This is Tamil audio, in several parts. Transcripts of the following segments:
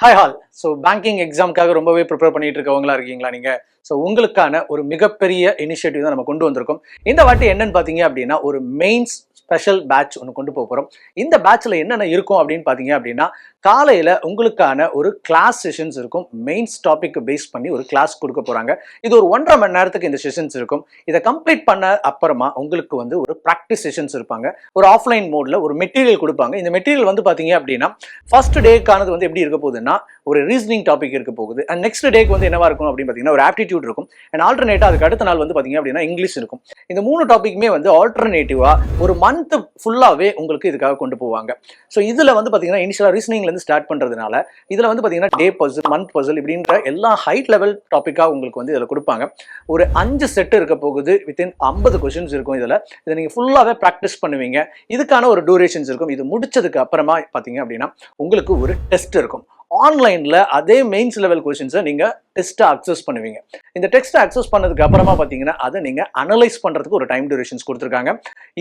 Hi hall. ஸோ பேங்கிங் எக்ஸாமுக்காக ரொம்பவே ப்ரிப்பேர் பண்ணிட்டு இருக்கவங்களா இருக்கீங்களா நீங்க? ஸோ உங்களுக்கான ஒரு மிகப்பெரிய இனிஷியேட்டிவ் தான் நம்ம கொண்டு வந்திருக்கோம். இந்த வாட்டி என்னன்னு பார்த்தீங்க அப்படின்னா, ஒரு மெயின்ஸ் ஸ்பெஷல் பேட்ச் ஒன்று கொண்டு போக போகிறோம். இந்த பேட்ச்ல என்னென்ன இருக்கும் அப்படின்னு பார்த்தீங்க அப்படின்னா, காலையில் உங்களுக்கான ஒரு கிளாஸ் செஷன்ஸ் இருக்கும். மெயின்ஸ் டாபிக் பேஸ் பண்ணி ஒரு கிளாஸ் கொடுக்க போகிறாங்க. இது ஒரு 1.5 மணி நேரத்துக்கு இந்த செஷன்ஸ் இருக்கும். இதை கம்ப்ளீட் பண்ண அப்புறமா உங்களுக்கு வந்து ஒரு ப்ராக்டிஸ் செஷன்ஸ் இருப்பாங்க. ஒரு ஆஃப்லைன் மோடில் ஒரு மெட்டீரியல் கொடுப்பாங்க. இந்த மெட்டீரியல் வந்து பார்த்தீங்க அப்படின்னா, ஃபர்ஸ்ட் டேக்கானது வந்து எப்படி இருக்க போகுதுன்னா, ஒரு ரீசனிங் டாபிக் இருக்க போகுது. அண்ட் நெக்ஸ்ட் டேக்கு வந்து என்னவா இருக்கும் அப்படின்னு பார்த்தீங்கன்னா, ஒரு ஆப்டிடியூட் இருக்கும். அண்ட் ஆல்டர்னேட்டா அதுக்கு அடுத்த நாள் வந்து பார்த்தீங்க அப்படின்னா இங்கிலீஷ் இருக்கும். இந்த 3 டாபிக்குமே வந்து ஆல்டர்னேட்டிவா ஒரு மந்த் ஃபுல்லாவே உங்களுக்கு இதுக்காக கொண்டு போவாங்க. ஸோ இதுல வந்து பார்த்தீங்கன்னா இனிஷியலா ரீசனிங்ல இருந்து ஸ்டார்ட் பண்றதுனால இதுல வந்து பார்த்தீங்கன்னா டே பசில், மந்த் பசில் இப்படின்ற எல்லா ஹைட் லெவல் டாபிக்கா உங்களுக்கு வந்து இதில் கொடுப்பாங்க. ஒரு 5 செட் இருக்க போகுது. வித்தின் 50 கொஸ்டின்ஸ் இருக்கும். இதை நீங்க ஃபுல்லாவே ப்ராக்டிஸ் பண்ணுவீங்க. இதுக்கான ஒரு டூரேஷன்ஸ் இருக்கும். இது முடிச்சதுக்கு அப்புறமா பார்த்தீங்க அப்படின்னா உங்களுக்கு ஒரு டெஸ்ட் இருக்கும். ஆன்லைன்ல அதே மெயின்ஸ் லெவல் கொஸ்டின்ஸை நீங்க டெஸ்ட்டை அக்சஸ் பண்ணுவீங்க. இந்த டெஸ்ட்டை அக்சஸ் பண்ணதுக்கு அப்புறமா பார்த்தீங்கன்னா அதை நீங்க அனலைஸ் பண்றதுக்கு ஒரு டைம் டியூரேஷன்ஸ் கொடுத்துருக்காங்க.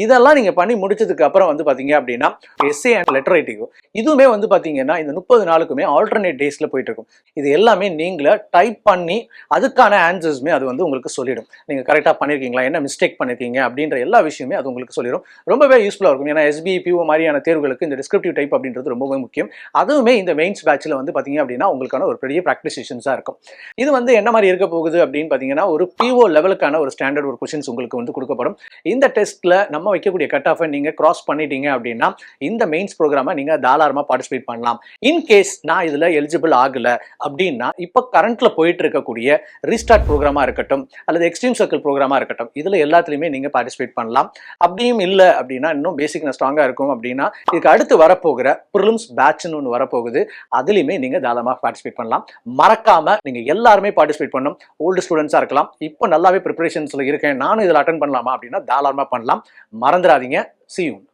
இதெல்லாம் நீங்க பண்ணி முடிச்சதுக்கு அப்புறம் வந்து பார்த்தீங்க அப்படின்னா எஸ்ஏ அண்ட் லெட்டர் ரைட்டிங் இதுவுமே வந்து பார்த்தீங்கன்னா இந்த 30 நாளுக்குமே ஆல்டர்னேட் டேஸ்ல போயிட்டு இருக்கும். இது எல்லாமே நீங்கள டைப் பண்ணி அதுக்கான ஆன்சர்ஸுமே அது வந்து உங்களுக்கு சொல்லிடும். நீங்க கரெக்டாக பண்ணியிருக்கீங்களா, என்ன மிஸ்டேக் பண்ணியிருக்கீங்க அப்படின்ற எல்லா விஷயமே அது உங்களுக்கு சொல்லிடும். ரொம்பவே யூஸ்ஃபுல்லாக இருக்கும். ஏன்னா எஸ்பிஐ, பிஓ மாதிரியான தேர்வுகளுக்கு இந்த டிஸ்கிரிப்டிவ் டைப் அப்படின்றது ரொம்பவே முக்கியம். அதுவுமே இந்த மெயின்ஸ் பேட்ச்ல வந்து பார்த்தீங்க அப்படின்னா உங்களுக்கான ஒரு பெரிய ப்ராக்டிஸ் செஷன்ஸாக இருக்கும். இது வந்து என்ன மாதிரி இருக்க போகுது அப்படின்னு பார்த்தீங்கன்னா, ஒரு பிஓ லெவலுக்கான ஒரு ஸ்டாண்டர்ட் ஒரு கொஸ்டின்ஸ் உங்களுக்கு வந்து கொடுக்கப்படும். இந்த டெஸ்ட்ல நம்ம வைக்கக்கூடிய கட் ஆஃபை நீங்க கிராஸ் பண்ணிட்டீங்க அப்படின்னா இந்த மெயின்ஸ் ப்ரோக்ராமை நீங்க தாராளமாக பார்ட்டிசிபேட் பண்ணலாம். இன்கேஸ் நான் இதுல எலிஜிபிள் ஆகல அப்படின்னா இப்போ கரண்ட்ல போயிட்டு இருக்கக்கூடிய ரீஸ்டார்ட் ப்ரோக்ராமா இருக்கட்டும் அல்லது எக்ஸ்ட்ரீம் சர்க்கிள் ப்ரோக்ராமா இருக்கட்டும், இதுல எல்லாத்துலயுமே நீங்க பார்ட்டிசிபேட் பண்ணலாம். அப்படியும் இல்லை அப்படின்னா இன்னும் பேசிக் ஸ்ட்ராங்கா இருக்கும் அப்படின்னா இதுக்கு அடுத்து வரப்போகிற ப்ரிலிம்ஸ் பேட்ச்னு ஒன்று வரப்போகுது. அதுலயுமே நீங்க தாராளமாக பார்ட்டிசிபேட் பண்ணலாம். மறக்காம நீங்க எல்லாருமே பார்ட்டிசிபேட் பண்ணணும். ஓல்டு ஸ்டூடெண்ட்ஸா இருக்கலாம், இப்போ நல்லாவே ப்ரிப்பரேஷன்ஸ்ல இருக்கேன், நானும் இதில் அட்டென்ட் பண்ணலாமா அப்படின்னா தாராளமாக பண்ணலாம். மறந்துடாதீங்க. See you.